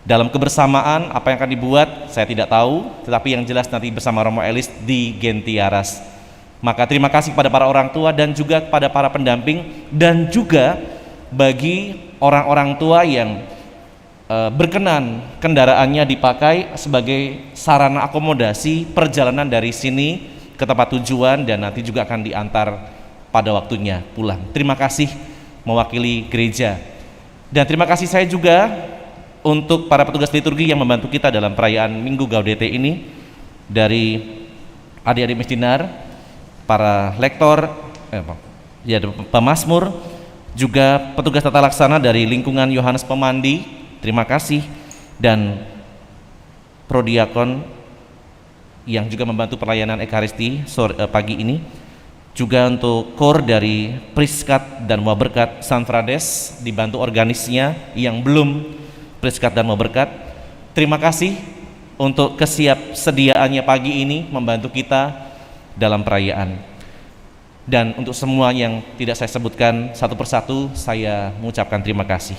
Dalam kebersamaan apa yang akan dibuat saya tidak tahu, tetapi yang jelas nanti bersama Romo Elis di Gentiaras. Maka terima kasih kepada para orang tua dan juga kepada para pendamping, dan juga bagi orang-orang tua yang berkenan kendaraannya dipakai sebagai sarana akomodasi perjalanan dari sini ke tempat tujuan, dan nanti juga akan diantar pada waktunya pulang. Terima kasih mewakili gereja. Dan terima kasih saya juga untuk para petugas liturgi yang membantu kita dalam perayaan Minggu Gaudete ini, dari adik-adik misdinar, para lektor, pemazmur, juga petugas tata laksana dari lingkungan Yohanes Pemandi, terima kasih, dan prodiakon yang juga membantu pelayanan Ekaristi pagi ini, juga untuk kor dari Priskat dan Waberkat San Frades, dibantu organisnya yang belum Priskat dan Waberkat. Terima kasih untuk kesiapsediaannya pagi ini membantu kita dalam perayaan. Dan untuk semua yang tidak saya sebutkan satu persatu, saya mengucapkan terima kasih.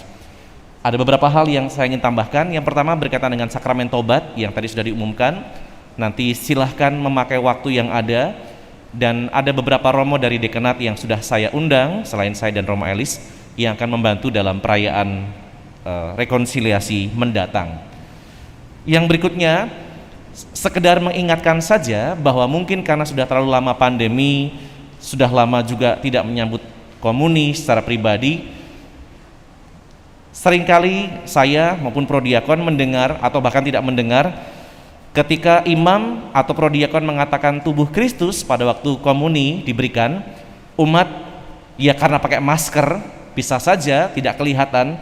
Ada beberapa hal yang saya ingin tambahkan. Yang pertama berkaitan dengan sakramen tobat yang tadi sudah diumumkan. Nanti silahkan memakai waktu yang ada, dan ada beberapa romo dari dekanat yang sudah saya undang selain saya dan Romo Elis yang akan membantu dalam perayaan rekonsiliasi mendatang. Yang berikutnya, sekedar mengingatkan saja bahwa mungkin karena sudah terlalu lama pandemi, sudah lama juga tidak menyambut komuni secara pribadi, seringkali saya maupun prodiakon mendengar atau bahkan tidak mendengar ketika imam atau prodiakon mengatakan tubuh Kristus pada waktu komuni diberikan, umat ya karena pakai masker bisa saja tidak kelihatan,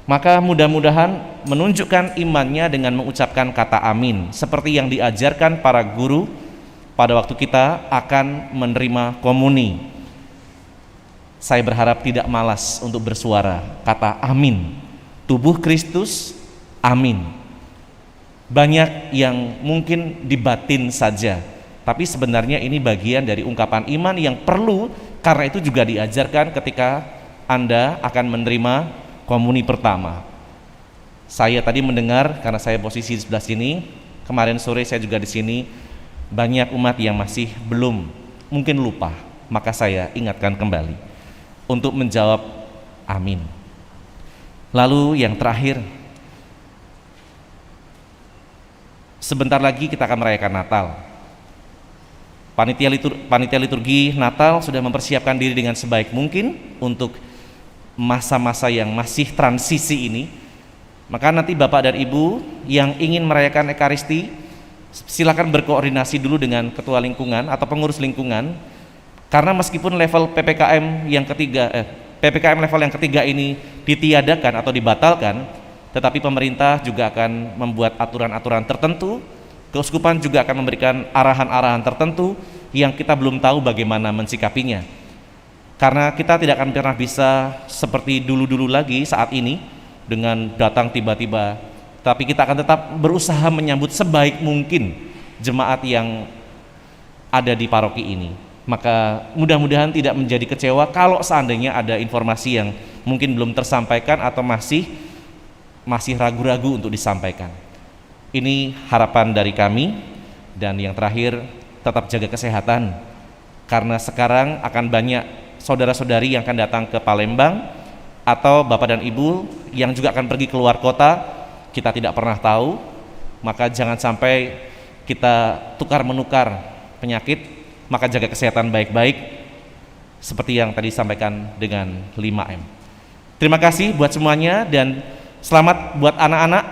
maka mudah-mudahan menunjukkan imannya dengan mengucapkan kata amin seperti yang diajarkan para guru pada waktu kita akan menerima komuni. Saya berharap tidak malas untuk bersuara kata amin, tubuh Kristus, amin. Banyak yang mungkin dibatin saja, tapi sebenarnya ini bagian dari ungkapan iman yang perlu, karena itu juga diajarkan ketika Anda akan menerima komuni pertama. Saya tadi mendengar, karena saya posisi di sebelah sini, kemarin sore saya juga di sini, banyak umat yang masih belum, mungkin lupa, maka saya ingatkan kembali untuk menjawab amin. Lalu yang terakhir, sebentar lagi kita akan merayakan Natal. Panitia liturgi Natal sudah mempersiapkan diri dengan sebaik mungkin untuk masa-masa yang masih transisi ini. Maka nanti Bapak dan Ibu yang ingin merayakan Ekaristi, silakan berkoordinasi dulu dengan ketua lingkungan atau pengurus lingkungan, karena meskipun level PPKM level yang ketiga ini ditiadakan atau dibatalkan, tetapi pemerintah juga akan membuat aturan-aturan tertentu, keuskupan juga akan memberikan arahan-arahan tertentu yang kita belum tahu bagaimana mensikapinya. Karena kita tidak akan pernah bisa seperti dulu-dulu lagi saat ini dengan datang tiba-tiba, tapi kita akan tetap berusaha menyambut sebaik mungkin jemaat yang ada di paroki ini. Maka mudah-mudahan tidak menjadi kecewa kalau seandainya ada informasi yang mungkin belum tersampaikan atau masih ragu-ragu untuk disampaikan. Ini harapan dari kami. Dan yang terakhir, tetap jaga kesehatan, karena sekarang akan banyak saudara-saudari yang akan datang ke Palembang atau Bapak dan Ibu yang juga akan pergi keluar kota, kita tidak pernah tahu, maka jangan sampai kita tukar-menukar penyakit, maka jaga kesehatan baik-baik seperti yang tadi disampaikan dengan 5M. Terima kasih buat semuanya, dan selamat buat anak-anak,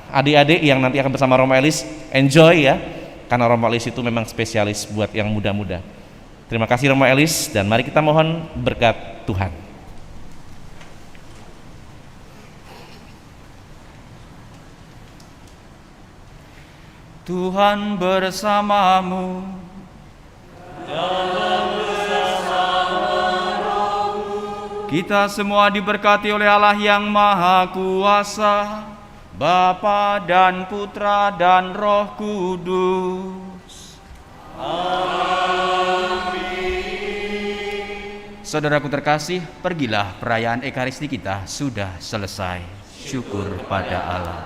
adik-adik yang nanti akan bersama Romo Elis. Enjoy ya, karena Romo Elis itu memang spesialis buat yang muda-muda. Terima kasih Romo Elis, dan mari kita mohon berkat Tuhan. Tuhan bersamamu. Kita semua diberkati oleh Allah yang Maha Kuasa, Bapa dan Putra dan Roh Kudus. Amin. Saudaraku terkasih, pergilah, perayaan Ekaristi kita sudah selesai. Syukur pada Allah.